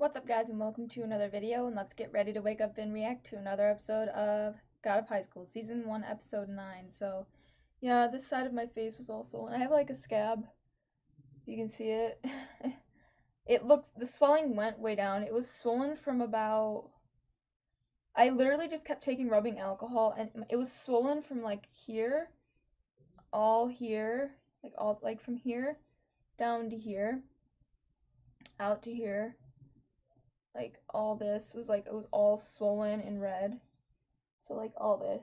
What's up, guys, and welcome to another video, and let's get ready to wake up and react to another episode of God of High School, Season 1, Episode 9. So, yeah, this side of my face was all swollen. I have, like, a scab. You can see it. The swelling went way down. It was swollen from about, I literally just kept taking rubbing alcohol, and it was swollen from, like, here, all here, like, from here, down to here, out to here. Like, all this was, like, it was all swollen and red. So, like, all this.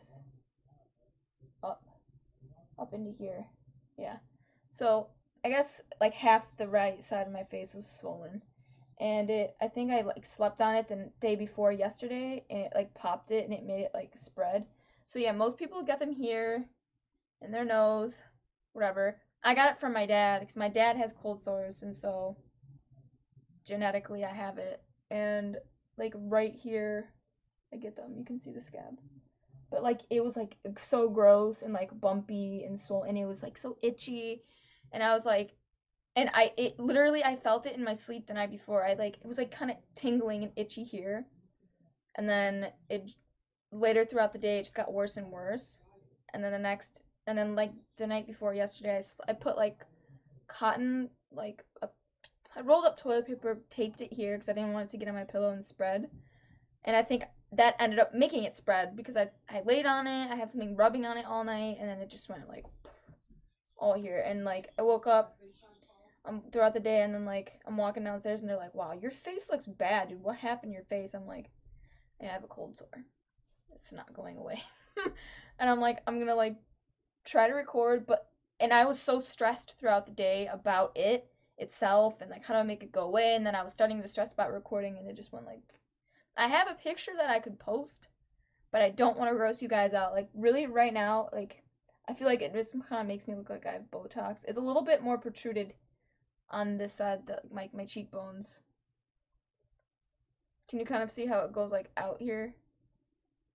Up into here. Yeah. So, I guess, like, half the right side of my face was swollen. And I think I, like, slept on it the day before yesterday, and it, like, popped it, and it made it, like, spread. So, yeah, most people get them here, in their nose, whatever. I got it from my dad, because my dad has cold sores, and so, genetically, I have it. And, like, right here, I get them, you can see the scab. But, like, it was, like, so gross and, like, bumpy and swollen, and it was, like, so itchy, and I was, like, and I felt it in my sleep the night before. It was, like, kind of tingling and itchy here, and then later throughout the day, it just got worse and worse, and then like, the night before yesterday, I put, like, cotton, like, I rolled up toilet paper, taped it here because I didn't want it to get on my pillow and spread. And I think that ended up making it spread because I laid on it, I have something rubbing on it all night, and then it just went, like, all here. And, like, I woke up throughout the day, and then, like, I'm walking downstairs, and they're like, wow, your face looks bad, dude. What happened to your face? I'm like, yeah, I have a cold sore. It's not going away. And I'm like, I'm gonna, like, try to record, and I was so stressed throughout the day about it itself and, like, how to make it go away, and then I was starting to stress about recording, and it just went, like, I have a picture that I could post, but I don't want to gross you guys out. Like, really, right now, like, I feel like it just kind of makes me look like I have Botox. It's a little bit more protruded on this side, my cheekbones. Can you kind of see how it goes, like, out here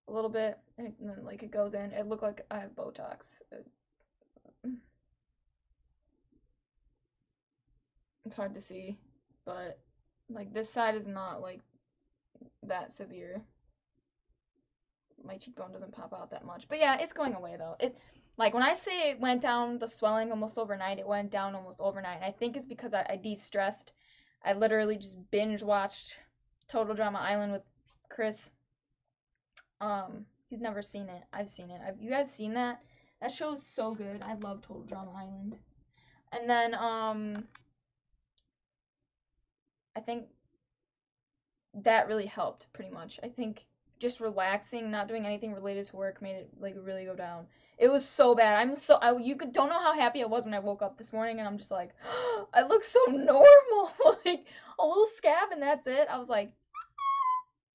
a little bit, and then, like, it goes in? It looked like I have Botox. It's hard to see, but, like, this side is not, like, that severe. My cheekbone doesn't pop out that much. But yeah, it's going away, though. Like, when I say it went down, the swelling almost overnight, it went down almost overnight. I think it's because I de-stressed. I literally just binge watched Total Drama Island with Chris. He's never seen it. I've seen it. You guys seen that? That show is so good. I love Total Drama Island. And then, I think that really helped, pretty much. I think just relaxing, not doing anything related to work made it, like, really go down. It was so bad. Don't know how happy I was when I woke up this morning, and I'm just like, oh, I look so normal. Like, a little scab, and that's it. I was like,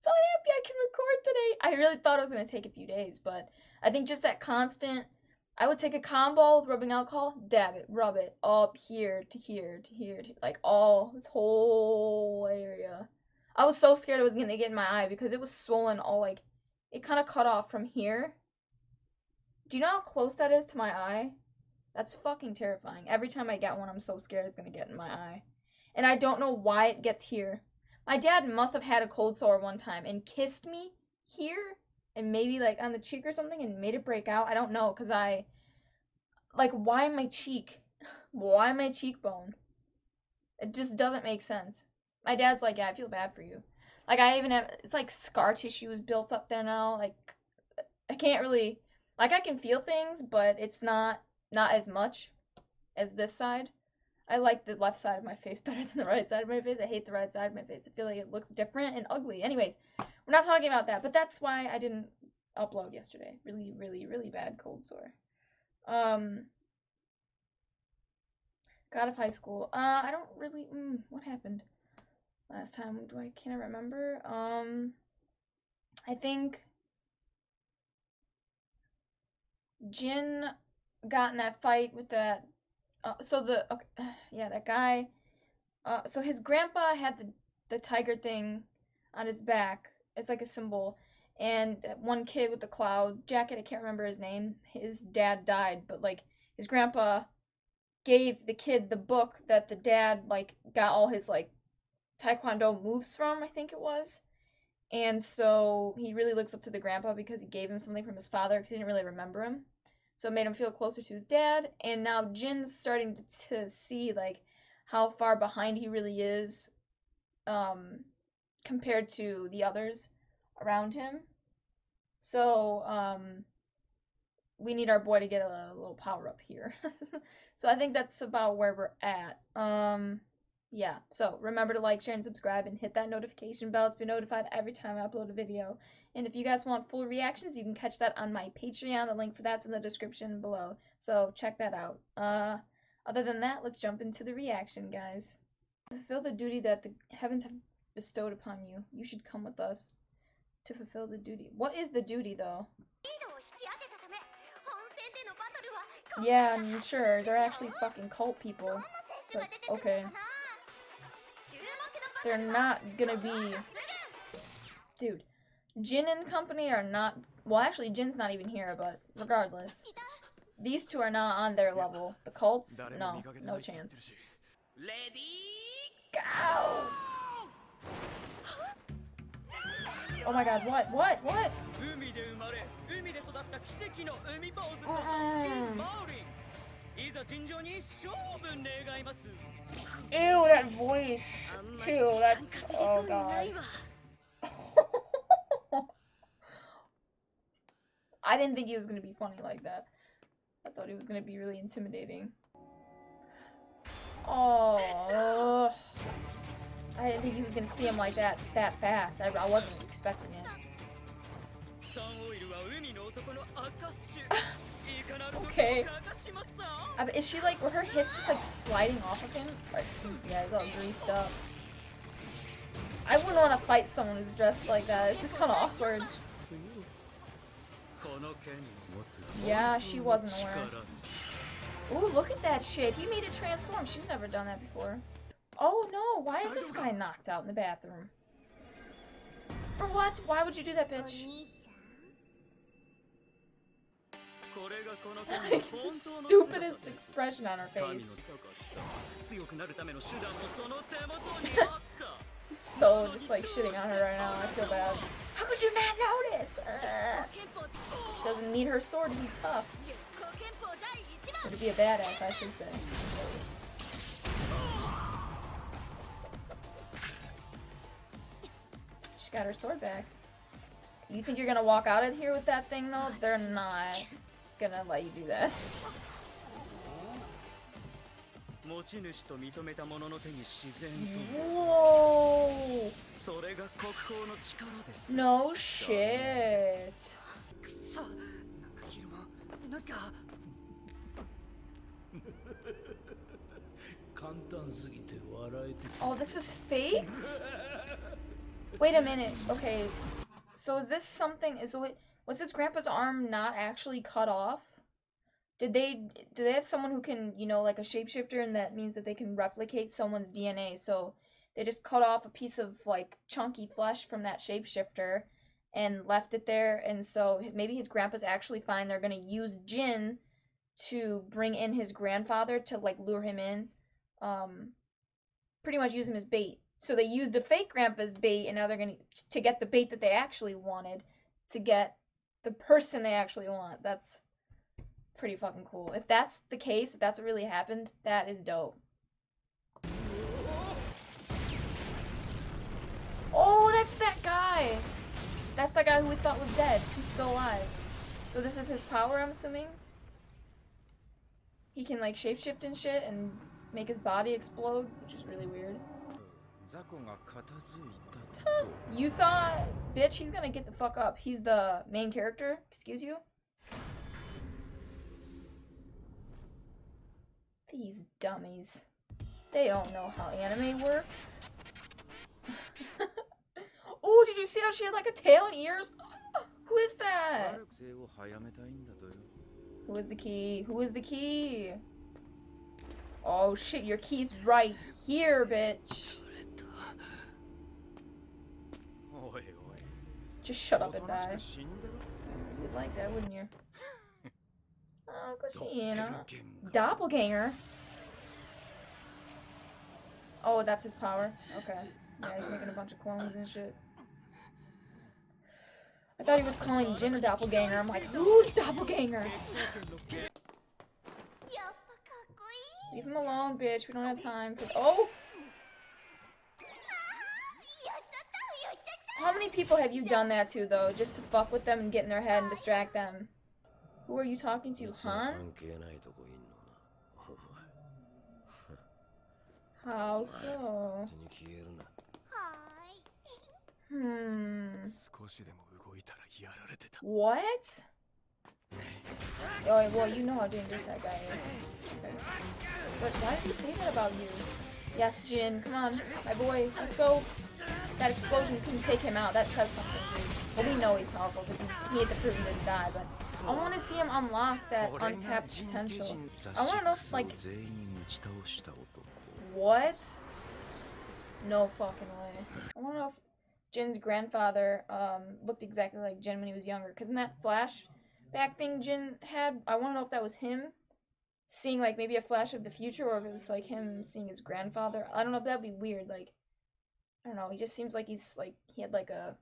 so happy I can record today. I really thought it was going to take a few days, but I think just that constant, I would take a cotton ball with rubbing alcohol, dab it, rub it, up here to here to here, like, all, this whole area. I was so scared it was going to get in my eye because it was swollen all, like, it kind of cut off from here. Do you know how close that is to my eye? That's fucking terrifying. Every time I get one, I'm so scared it's going to get in my eye. And I don't know why it gets here. My dad must have had a cold sore one time and kissed me here and maybe, like, on the cheek or something and made it break out. I don't know, because like, why my cheek? Why my cheekbone? It just doesn't make sense. My dad's like, yeah, I feel bad for you. Like, I even have, it's like scar tissue is built up there now. Like, I can't really, like, I can feel things, but it's not as much as this side. I like the left side of my face better than the right side of my face. I hate the right side of my face. I feel like it looks different and ugly. Anyways, we're not talking about that, but that's why I didn't upload yesterday. Really, really, really bad cold sore. God of High School. I don't really, what happened last time? Can I remember? I think Jin got in that fight with that, that guy, so his grandpa had the tiger thing on his back. It's like a symbol, and one kid with the cloud jacket, I can't remember his name, his dad died, but, like, his grandpa gave the kid the book that the dad, like, got all his, like, Taekwondo moves from, I think it was. And so he really looks up to the grandpa because he gave him something from his father because he didn't really remember him. So it made him feel closer to his dad. And now Jin's starting to see like how far behind he really is compared to the others around him. So we need our boy to get a little power up here. So I think that's about where we're at. Yeah, so remember to like, share, and subscribe, and hit that notification bell to be notified every time I upload a video. And if you guys want full reactions, you can catch that on my Patreon. The link for that's in the description below. So check that out. Other than that, let's jump into the reaction, guys. Fulfill the duty that the heavens have bestowed upon you. You should come with us to fulfill the duty. What is the duty, though? Yeah, I'm sure. They're actually fucking cult people. But, okay. They're not gonna be... Dude. Jin and company are not... Well, actually, Jin's not even here, but regardless. These two are not on their level. The cults? No. No chance. Go! Oh my god, what? What? What? Ew, that voice, too. That, oh god. I didn't think he was gonna be funny like that. I thought he was gonna be really intimidating. Oh, I didn't think he was gonna see him like that fast. I wasn't expecting it. Okay. Is she like, were her hits just like sliding off of him? Like, yeah, he's all greased up. I wouldn't want to fight someone who's dressed like that. It's just kind of awkward. Yeah, she wasn't aware. Ooh, look at that shit. He made it transform. She's never done that before. Oh no, why is this guy knocked out in the bathroom? For what? Why would you do that, bitch? Like, stupidest expression on her face. So just like shitting on her right now. I feel bad. How could you not notice? She doesn't need her sword to be tough. Or to be a badass, I should say. She got her sword back. You think you're gonna walk out of here with that thing though? They're not gonna let you do that. Whoa! No shit. Oh, this is fake? Wait a minute. Okay. So is this something, was his grandpa's arm not actually cut off? Do they have someone who can, you know, like a shapeshifter, and that means that they can replicate someone's DNA, so they just cut off a piece of, like, chunky flesh from that shapeshifter and left it there, and so maybe his grandpa's actually fine. They're gonna use Jin to bring in his grandfather to, like, lure him in. Pretty much use him as bait. So they used the fake grandpa's bait, and now they're gonna, to get the bait that they actually wanted, to get the person they actually want. That's pretty fucking cool. If that's the case, if that's what really happened, that is dope. Oh, that's that guy! That's the guy who we thought was dead. He's still alive. So this is his power, I'm assuming? He can, like, shapeshift and shit and make his body explode, which is really weird. You thought, bitch, he's gonna get the fuck up. He's the main character, excuse you? These dummies. They don't know how anime works. Oh, did you see how she had like a tail and ears? Who is that? Who is the key? Who is the key? Oh shit, your key's right here, bitch. Just shut up and die. You'd like that, wouldn't you? Oh, Kushina. Doppelganger? Oh, that's his power? Okay. Yeah, he's making a bunch of clones and shit. I thought he was calling Jin a doppelganger. I'm like, who's doppelganger? Leave him alone, bitch. We don't have time for. Oh! How many people have you done that to, though? Just to fuck with them and get in their head and distract them? Who are you talking to, Han? How so? What? Oh, well, you know how dangerous that guy is. Okay. But why did he say that about you? Yes, Jin, come on, my boy, let's go. That explosion couldn't take him out. That says something, dude. Well, we know he's powerful because he had to prove he didn't die, but I want to see him unlock that untapped potential. I want to know if, like... What? No fucking way. I want to know if Jin's grandfather looked exactly like Jin when he was younger. Because in that flashback thing Jin had, I want to know if that was him seeing, like, maybe a flash of the future, or if it was, like, him seeing his grandfather. I don't know if that'd be weird, like... I don't know, he just seems like he's, like, he had, like, a...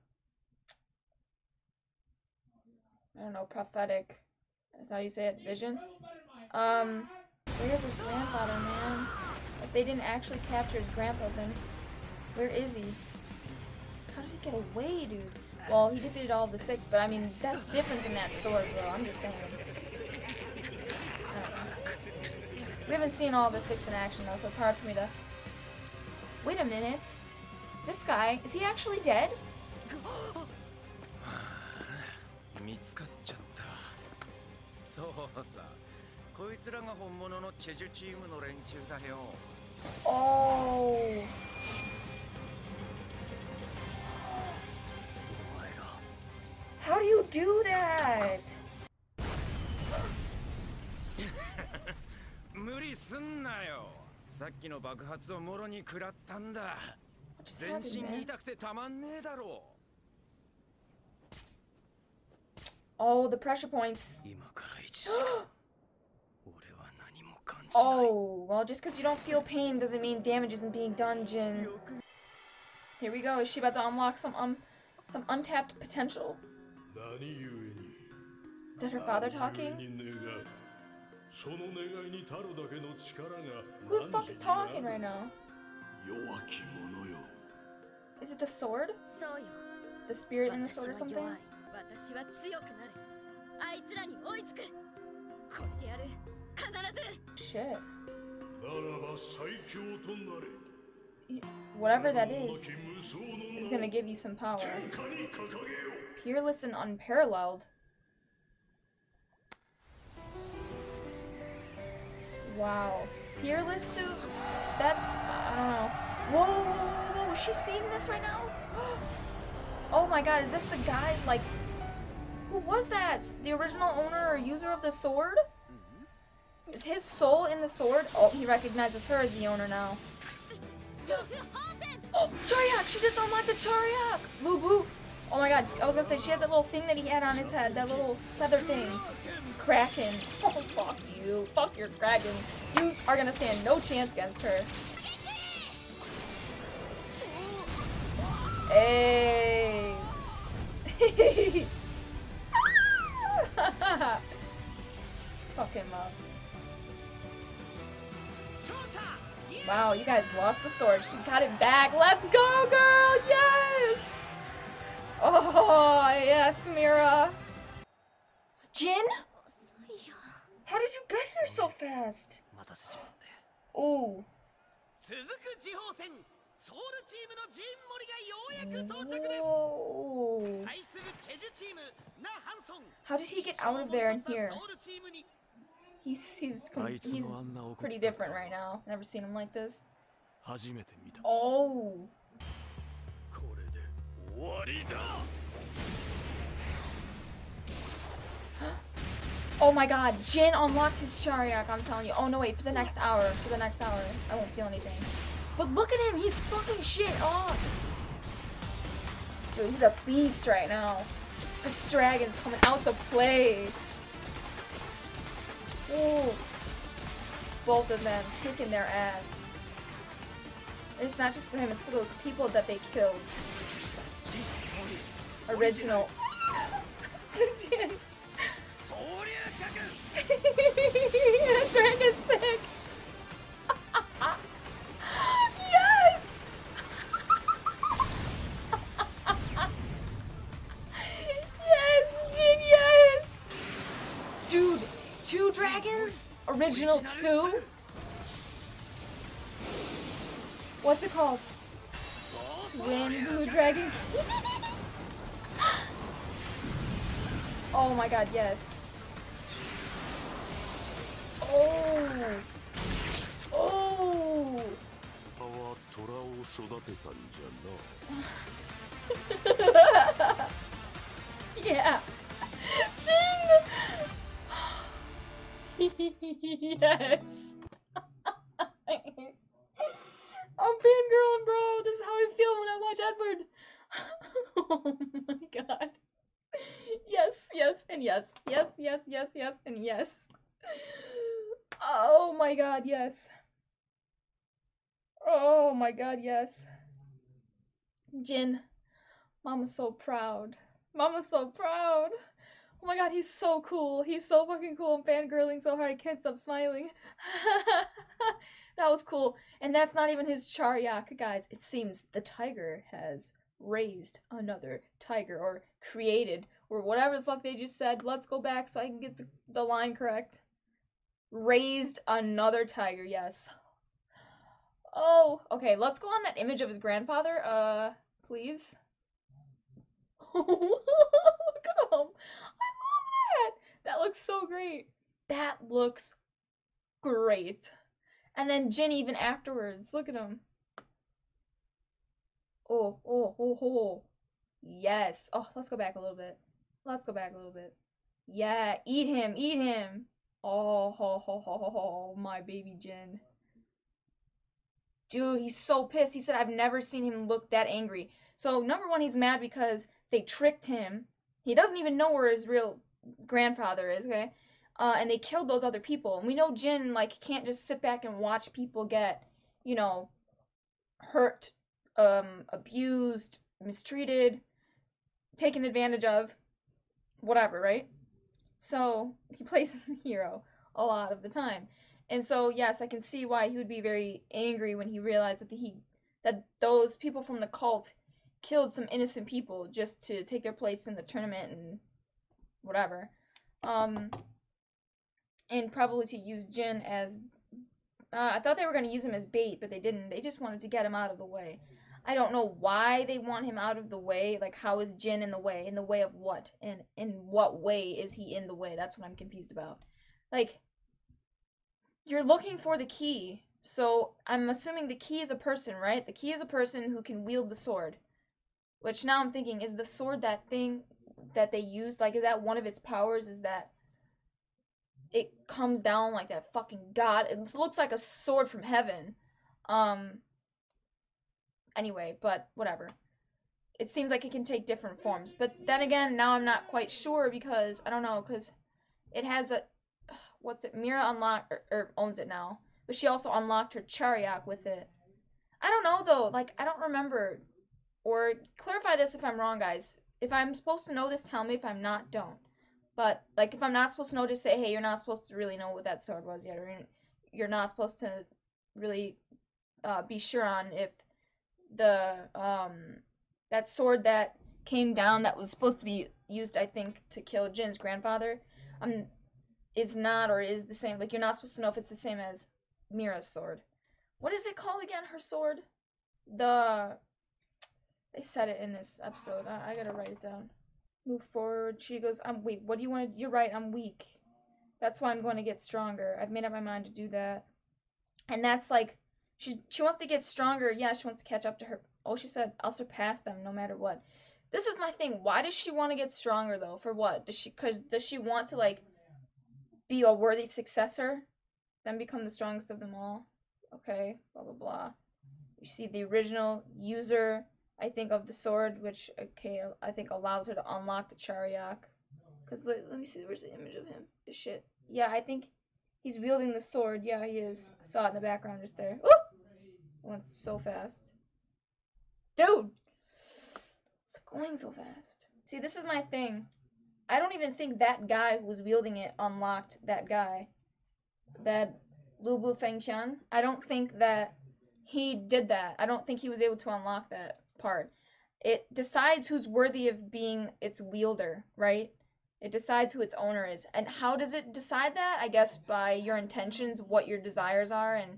I don't know, prophetic... Is that how you say it? Vision? Where's his grandfather, man? If they didn't actually capture his grandpa, then... Where is he? How did he get away, dude? Well, he defeated all of the 6, but I mean, that's different than that sword, bro. I'm just saying. I don't know. We haven't seen all of the 6 in action, though, so it's hard for me to... Wait a minute. This guy, is he actually dead? Oh. How do you do that? Oh, the pressure points. Oh, well, just because you don't feel pain doesn't mean damage isn't being done, Jin. Here we go. Is she about to unlock some untapped potential? Is that her father talking? Who the fuck is talking right now? Is it the sword? The spirit in the sword or something? Shit. Whatever that is gonna give you some power. Peerless and unparalleled. Wow. Peerless, dude? That's... I don't know. Whoa, whoa, whoa, whoa. Is she seeing this right now? Oh my god, is this the guy, like... Who was that? The original owner or user of the sword? Is his soul in the sword? Oh, he recognizes her as the owner now. Oh, Charyak! She just unlocked the Charyak! Lubu! Oh my god, I was gonna say, she has that little thing that he had on his head, that little feather thing. Kraken. Oh, fuck you. Fuck your Kraken. You are gonna stand no chance against her. Hey! Fuck him up. Wow, you guys lost the sword. She got it back. Let's go, girl! Yes! Oh, yes, Mira. Jin? How did you get here so fast? Oh. Whoa. How did he get out of there and here? He's pretty different right now. Never seen him like this. Oh. Oh my god, Jin unlocked his Charyak, I'm telling you. Oh no, wait, for the next hour. For the next hour. I won't feel anything. But look at him, he's fucking shit up. Dude, he's a beast right now. This dragon's coming out to play. Ooh. Both of them kicking their ass. And it's not just for him, it's for those people that they killed. Original. Jin. Dragon's sick. Yes! Yes, Jin, yes! Dude, 2 dragons? Original 2? What's it called? Twin Blue Dragon? Oh my god, yes. Oh! Oh! Yeah! Jin! Yes! I'm fangirling, bro! This is how I feel when I watch Edward! Oh my god. Yes, yes, and yes. Yes, yes, yes, yes, and yes. Oh my god, yes. Oh my god, yes. Jin. Mama's so proud. Mama's so proud. Oh my god, he's so cool. He's so fucking cool. I'm fangirling so hard I can't stop smiling. That was cool. And that's not even his Charyak, guys. It seems the tiger has raised another tiger, or created, or whatever the fuck they just said. Let's go back so I can get the line correct. Raised another tiger, yes. Oh, okay, let's go on that image of his grandfather, please. Look at him. I love that. That looks so great. That looks great. And then Jin even afterwards. Look at him. Oh, oh, oh, oh. Yes. Oh, let's go back a little bit. Let's go back a little bit. Yeah, eat him, eat him. Oh, ho, ho, ho, ho, ho, my baby Jin. Dude, he's so pissed. He said, I've never seen him look that angry. So, number one, he's mad because they tricked him. He doesn't even know where his real grandfather is, okay? And they killed those other people. And we know Jin, like, can't just sit back and watch people get, you know, hurt, abused, mistreated, taken advantage of, whatever, right? So, he plays the hero a lot of the time. And so, yes, I can see why he would be very angry when he realized that those people from the cult killed some innocent people just to take their place in the tournament and whatever. And probably to use Jin as I thought they were going to use him as bait, but they didn't. They just wanted to get him out of the way. I don't know why they want him out of the way. Like, how is Jin in the way? In the way of what? And in what way is he in the way? That's what I'm confused about. Like, you're looking for the key. So, I'm assuming the key is a person, right? The key is a person who can wield the sword. Which now I'm thinking, is the sword that thing that they used? Like, is that one of its powers? Is that it comes down like that fucking god? It looks like a sword from heaven. Anyway, but whatever. It seems like it can take different forms. But then again, now I'm not quite sure because, I don't know, because it has a, what's it, Mira unlocked, or owns it now. But she also unlocked her Charyak with it. I don't know though, like, I don't remember. Or clarify this if I'm wrong, guys. If I'm supposed to know this, tell me. If I'm not, don't. But, like, if I'm not supposed to know, just say, hey, you're not supposed to really know what that sword was yet. Or you're not supposed to really be sure on if the, that sword that came down that was supposed to be used, I think, to kill Jin's grandfather, is not or is the same. Like, you're not supposed to know if it's the same as Mira's sword. What is it called again, her sword? They said it in this episode. I gotta write it down. Move forward. She goes, I'm weak. What do you want to... You're right, I'm weak. That's why I'm going to get stronger. I've made up my mind to do that. And that's like... She wants to get stronger. Yeah, she wants to catch up to her. Oh, she said, I'll surpass them no matter what. This is my thing. Why does she want to get stronger, though? For what? Does she want to, like, be a worthy successor? Then become the strongest of them all? Okay, blah, blah, blah. You see the original user... I think of the sword, which, okay, I think allows her to unlock the Charyak. Because, let me see, where's the image of him? The shit. Yeah, I think he's wielding the sword. Yeah, he is. I saw it in the background just there. Ooh! It went so fast. Dude! It's going so fast. See, this is my thing. I don't even think that guy who was wielding it unlocked that guy. That Lu Bu Fengshan. I don't think that he did that. I don't think he was able to unlock that part. It decides who's worthy of being its wielder, right? It decides who its owner is. And how does it decide that? I guess by your intentions, what your desires are, and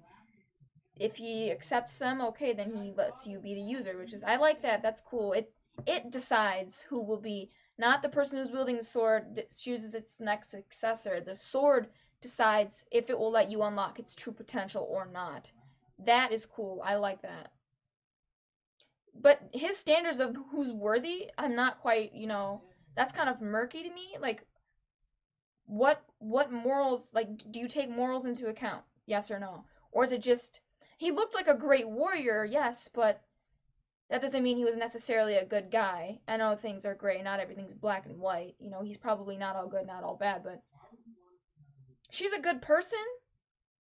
if he accepts them, okay, then he lets you be the user, which is I like that. That's cool. It decides who will be, not the person who's wielding the sword chooses its next successor. The sword decides if it will let you unlock its true potential or not. That is cool. I like that. But his standards of who's worthy, I'm not quite, that's kind of murky to me. Like what morals, like do you take morals into account? Yes or no? Or is it just he looked like a great warrior, yes, but that doesn't mean he was necessarily a good guy. I know things are gray, not everything's black and white. He's probably not all good, not all bad, but she's a good person,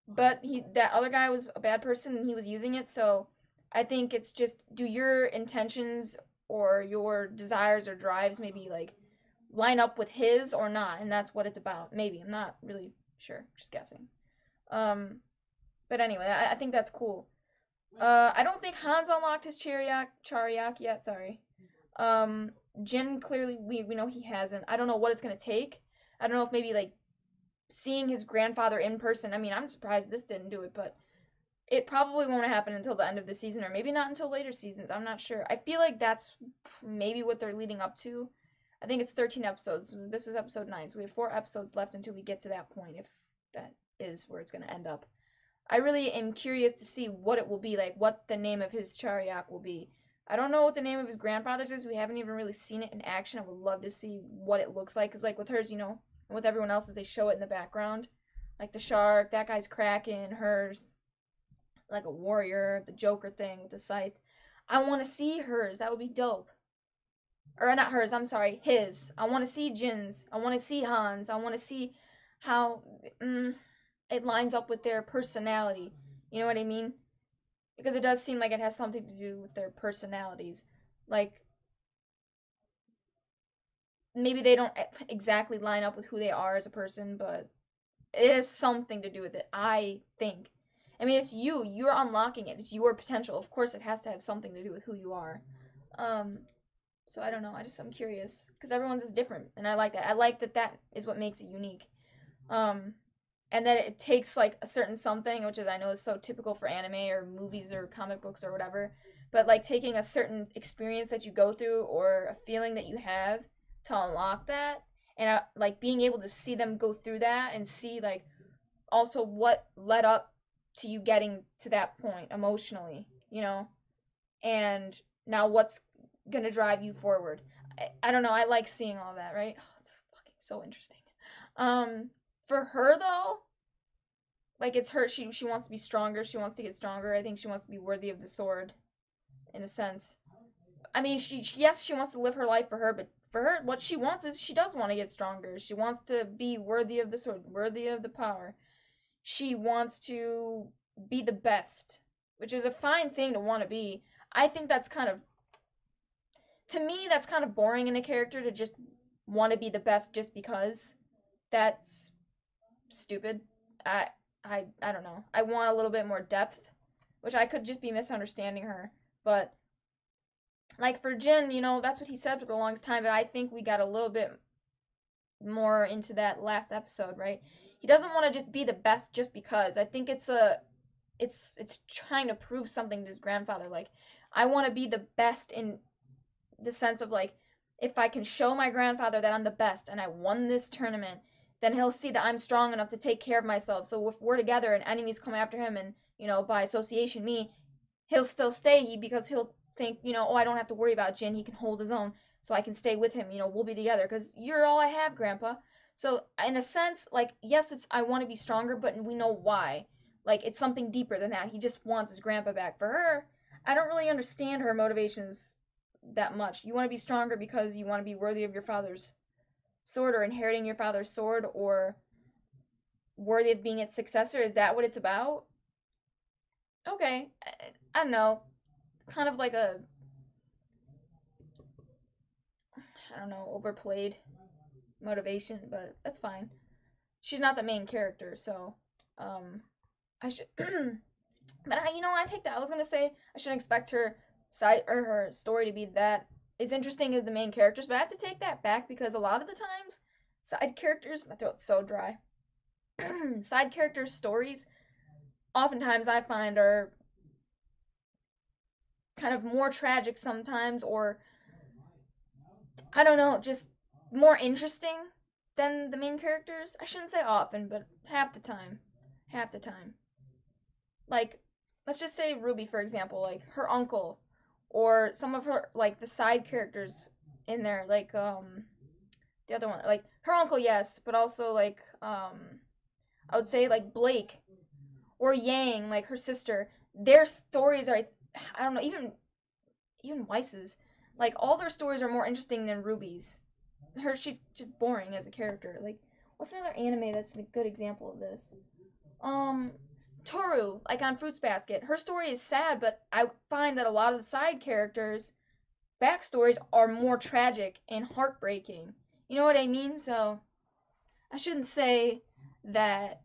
but that other guy was a bad person and he was using it, so I think it's just do your intentions or your desires or drives maybe like line up with his or not, and that's what it's about. Maybe. I'm not really sure. Just guessing. Um but anyway, I think that's cool. I don't think Hans unlocked his Chariak yet. Sorry. Um, Jin clearly we know he hasn't. I don't know what it's gonna take. I don't know if maybe like seeing his grandfather in person. I mean, I'm surprised this didn't do it, but it probably won't happen until the end of the season, or maybe not until later seasons. I'm not sure. I feel like that's maybe what they're leading up to. I think it's 13 episodes. This was episode 9, so we have 4 episodes left until we get to that point, if that is where it's gonna end up. I really am curious to see what it will be, like what the name of his Chariak will be. I don't know what the name of his grandfather's is. We haven't even really seen it in action. I would love to see what it looks like. Because, like, with hers, and with everyone else's, they show it in the background. Like the shark, that guy's Kraken, hers, like a warrior, the Joker thing with the scythe. I want to see hers. That would be dope. Or not hers, I'm sorry, his. I want to see Jin's. I want to see Hans. I want to see how. It lines up with their personality. You know what I mean? Because it does seem like it has something to do with their personalities. Like, maybe they don't exactly line up with who they are as a person, but it has something to do with it, I think. I mean, it's you. You're unlocking it. It's your potential. Of course, it has to have something to do with who you are. Um, so I don't know. I'm curious because everyone's is different, and I like that. I like that that is what makes it unique. Um, and that it takes like a certain something, which is I know is so typical for anime or movies or comic books or whatever, but like taking a certain experience that you go through or a feeling that you have to unlock that, and like being able to see them go through that and see like also what led up to you getting to that point emotionally, and now what's gonna drive you forward. I don't know. I like seeing all that, right? Oh, it's fucking so interesting. For her though, like it's her. She wants to be stronger. She wants to get stronger. I think she wants to be worthy of the sword, in a sense. I mean, yes, she wants to live her life for her, but for her, what she wants is she does want to get stronger. She wants to be worthy of the sword, worthy of the power. She wants to be the best, which is a fine thing to want to be. I think that's kind of, to me, that's kind of boring in a character to just want to be the best just because. That's stupid. I I don't know. I want a little bit more depth, which I could just be misunderstanding her. But like for Jin, that's what he said for the longest time, but I think we got a little bit more into that last episode, right? He doesn't want to just be the best just because. I think it's trying to prove something to his grandfather. Like, I want to be the best in the sense of like, if I can show my grandfather that I'm the best and I won this tournament, then he'll see that I'm strong enough to take care of myself. So if we're together and enemies come after him and, by association me, he'll still stay because he'll think, oh, I don't have to worry about Jin. He can hold his own. So I can stay with him. We'll be together because you're all I have, Grandpa. So in a sense, like, yes, it's I want to be stronger, but we know why. Like, it's something deeper than that. He just wants his grandpa back. For her, I don't really understand her motivations that much. You want to be stronger because you want to be worthy of your father's sword or inheriting your father's sword or worthy of being its successor. Is that what it's about? Okay. I don't know, kind of like a, I don't know, overplayed motivation, but that's fine. She's not the main character, so I should. But I take that. I was gonna say I shouldn't expect her side or her story to be that as interesting as the main characters, but I have to take that back because a lot of the times, side characters, my throat's so dry. Side characters' stories, oftentimes I find are kind of more tragic sometimes, or I don't know, just more interesting than the main characters. I shouldn't say often, but half the time. Half the time. Like, let's just say Ruby, for example, like her uncle, or some of her, like the side characters in there, like, the other one, like her uncle, yes, but also, like, I would say, like Blake, or Yang, like her sister. Their stories are, I don't know, even Weiss's. Like, all their stories are more interesting than Ruby's. She's just boring as a character. Like, what's another anime that's a good example of this? Um, Toru, like on Fruits Basket. Her story is sad, but I find that a lot of the side characters' backstories are more tragic and heartbreaking. You know what I mean? So, I shouldn't say that,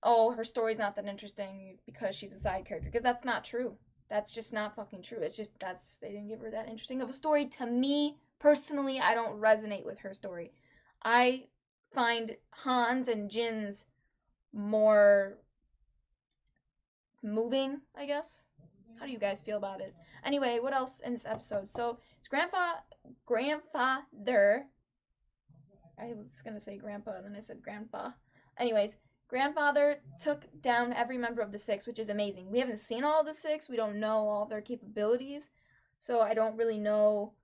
oh, her story's not that interesting because she's a side character, because that's not true. That's just not fucking true. It's just they didn't give her that interesting of a story. To me personally, I don't resonate with her story. I find Hans and Jin's more moving, I guess. How do you guys feel about it? Anyway, what else in this episode? So it's grandfather. I was gonna say grandpa, and then I said grandpa. Anyways, grandfather took down every member of the Six, which is amazing. We haven't seen all of the Six. We don't know all of their capabilities, so I don't really know.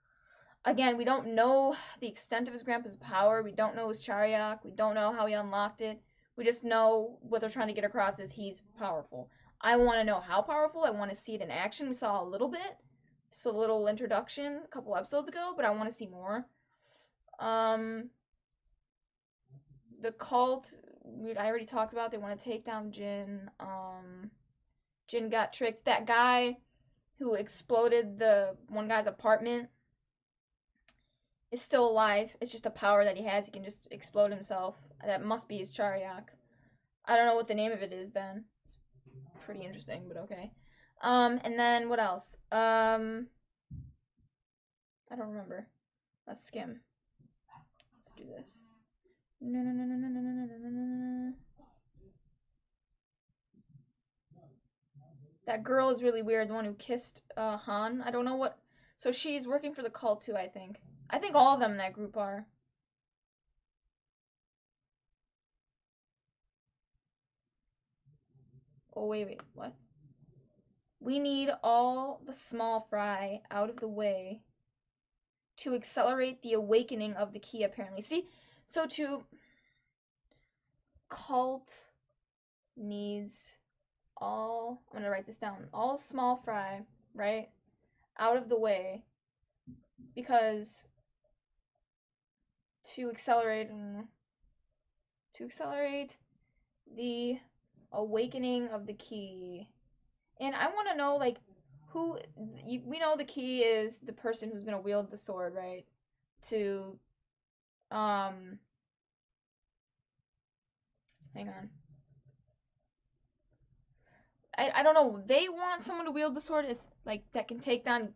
Again, we don't know the extent of his grandpa's power. We don't know his Chariot. We don't know how he unlocked it. We just know what they're trying to get across is he's powerful. I want to know how powerful. I want to see it in action. We saw a little bit, just a little introduction a couple episodes ago, but I want to see more. Um, the cult, I already talked about. They want to take down Jin. Jin got tricked. That guy who exploded the one guy's apartment is still alive. It's just a power that he has. He can just explode himself. That must be his Chariot. I don't know what the name of it is then. It's pretty interesting, but okay. And then what else? I don't remember. Let's skim. Let's do this. No, no, no, no, no, no, no, no, no, no. That girl is really weird. The one who kissed Han. I don't know what. So she's working for the cult too, I think. I think all of them in that group are. Oh, wait, what? We need all the small fry out of the way to accelerate the awakening of the key, apparently. See? So to cult needs all, I'm gonna write this down, all small fry, right? Out of the way, because to accelerate the awakening of the key. And I want to know, like, we know the key is the person who's going to wield the sword, right? To, hang on. I don't know. They want someone to wield the sword is like that can take down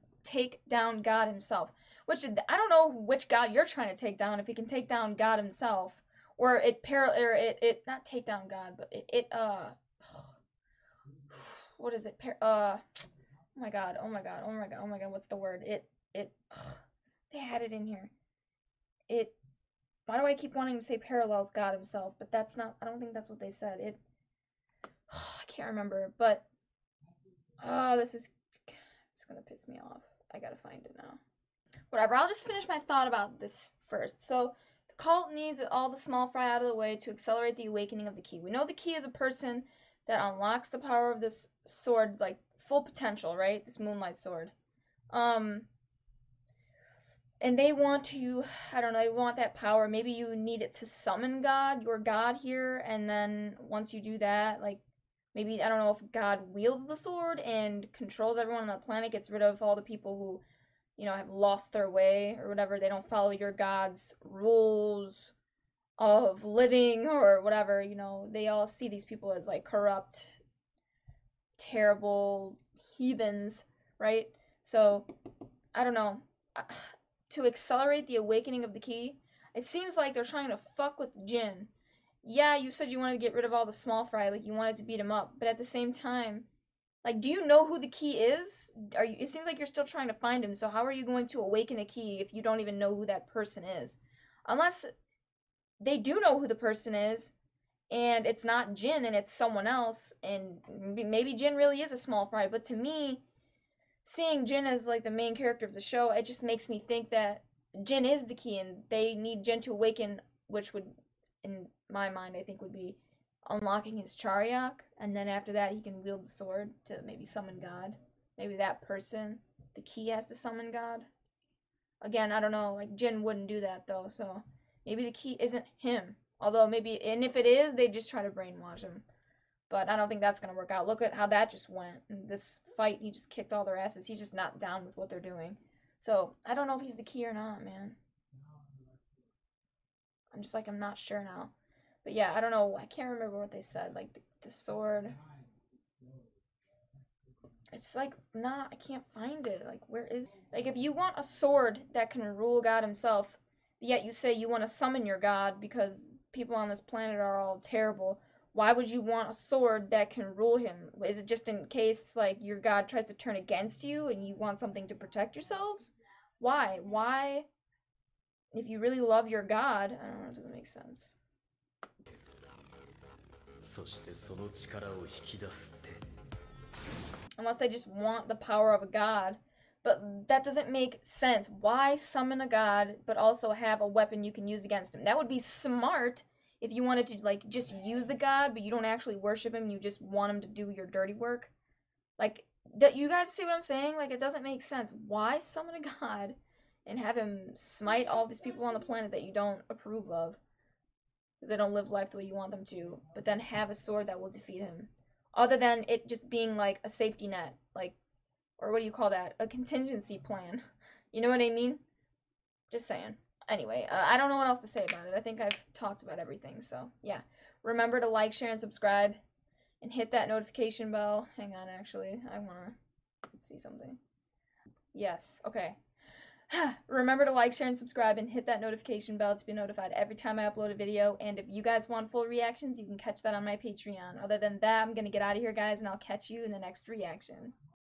God himself. Which I don't know which God you're trying to take down. If he can take down God himself, or it not take down God, but what is it? Oh my god, oh my god, oh my god, oh my god, what's the word? They had it in here. Why do I keep wanting to say parallels God himself? But that's not, I don't think that's what they said. I can't remember, but, it's gonna piss me off. I gotta find it now. Whatever, I'll just finish my thought about this first. So, the cult needs all the small fry out of the way to accelerate the awakening of the key. We know the key is a person that unlocks the power of this sword, like, full potential, right? This Moonlight Sword. And they want to, I don't know, they want that power. Maybe you need it to summon God, your God here, and then once you do that, like, maybe, I don't know if God wields the sword and controls everyone on the planet, gets rid of all the people who, have lost their way or whatever. They don't follow your God's rules of living or whatever. They all see these people as like corrupt, terrible heathens, right? So, I don't know. To accelerate the awakening of the key, it seems like they're trying to fuck with Jin. Yeah, you said you wanted to get rid of all the small fry, like you wanted to beat him up, but at the same time, like, do you know who the key is? It seems like you're still trying to find him, so how are you going to awaken a key if you don't even know who that person is? Unless they do know who the person is, and it's not Jin and it's someone else, and maybe Jin really is a small fry, but to me, seeing Jin as like the main character of the show, it just makes me think that Jin is the key and they need Jin to awaken, which would, in my mind, I think would be unlocking his Charyak, and then after that he can wield the sword to maybe summon God. Maybe that person, the key, has to summon God. Again, I don't know, like Jin wouldn't do that though, so maybe the key isn't him. Although maybe, and if it is, they just try to brainwash him. But I don't think that's going to work out. Look at how that just went. In this fight, he just kicked all their asses. He's just not down with what they're doing. So, I don't know if he's the key or not, man. I'm not sure now. But yeah, I don't know. I can't remember what they said. Like, the sword. It's like, nah, I can't find it. Like, where is it? Like, if you want a sword that can rule God himself, yet you say you want to summon your God because people on this planet are all terrible, why would you want a sword that can rule him? Is it just in case, like, your God tries to turn against you and you want something to protect yourselves? Why? Why? If you really love your God, I don't know, it doesn't make sense. Unless they just want the power of a god. But that doesn't make sense. Why summon a god, but also have a weapon you can use against him? That would be smart if you wanted to, like, just use the god, but you don't actually worship him, you just want him to do your dirty work. Like, you guys see what I'm saying? Like, it doesn't make sense. Why summon a god and have him smite all these people on the planet that you don't approve of? Because they don't live life the way you want them to, but then have a sword that will defeat him. Other than it just being like a safety net, like, or what do you call that? A contingency plan. You know what I mean? Just saying. Anyway, I don't know what else to say about it. I think I've talked about everything, so yeah. Remember to like, share, and subscribe, and hit that notification bell. Hang on, actually, I want to see something. Yes, okay. Remember to like, share, and subscribe, and hit that notification bell to be notified every time I upload a video. And if you guys want full reactions, you can catch that on my Patreon. Other than that, I'm going to get out of here, guys, and I'll catch you in the next reaction.